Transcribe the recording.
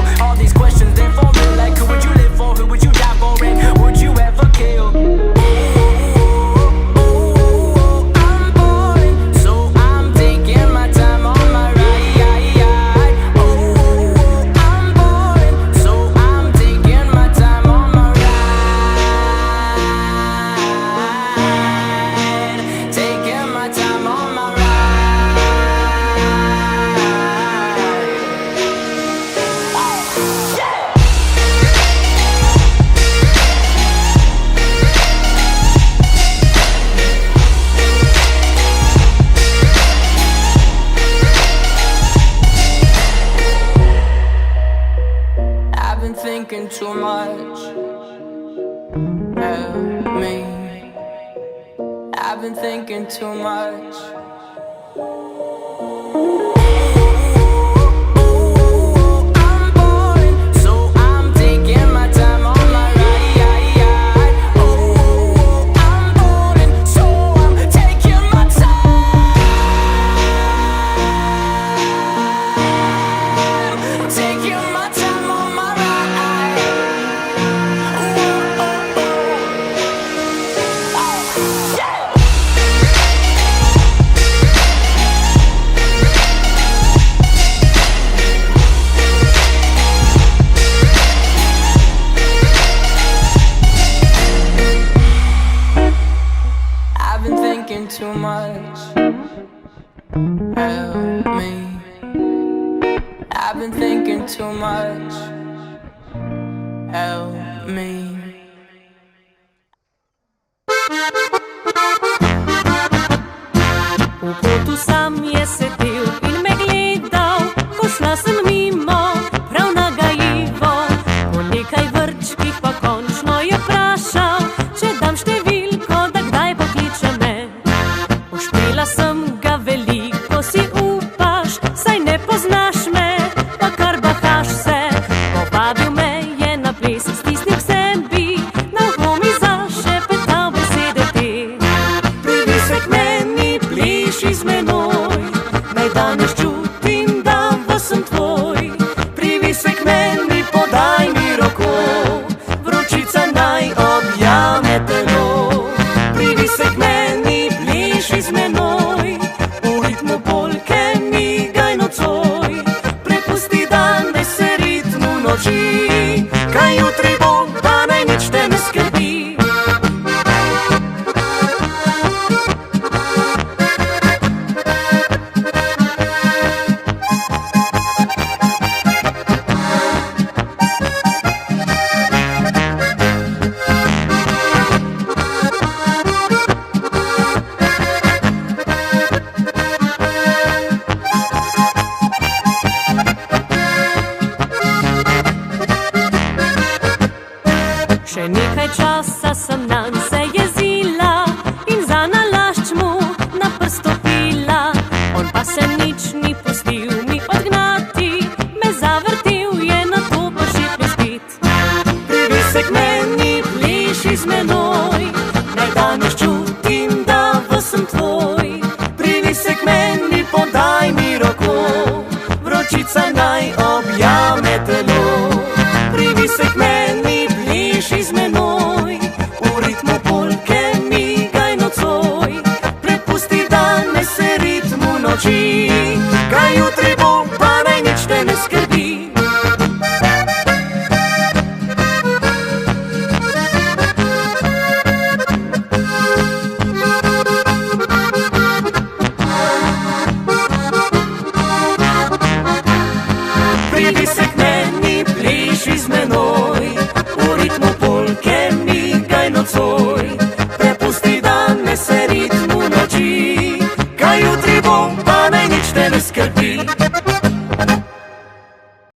real? All these questions, they're for real. Like who would you live for? Who would you die for? And would you ever kill? I'm boring, so I'm taking my time on my ride. I'm boring, so I'm taking my time on my ride. Taking my time on my ride. I've been thinking too much. Help me. I've been thinking too much. I'm boring, so I'm taking my time on my ride. I'm boring, so I'm taking my time. Taking my time on my ride. I've been thinking too much. Help me. I've been thinking too much. Help me. V kotu sam je sedel in me gledal, ko šla sem mimo, prav nagajivo. Po nekaj vrčkih pa končno je vprašal, če dam številko, da kdaj pokliče me. Ušpela sem ga veliko, si upaš, saj ne poznaš me, pa kar bahaš se. Povabil me je na ples, stisnil k sebi, na uho mi zašepetal besede te. Pridi se k meni, pleši z menoj, naj danes čutim, da sem tvoj. Pridi se k meni, podaj mi roko, vročica naj objame telo. Pridi se k meni, pleši z menoj, v ritmu polke migaj nocoj. Prepusti danes se ritmu noči, kaj jutri bo, pa naj nič te ne skrbi. Še nekaj časa sem nanj se jezil.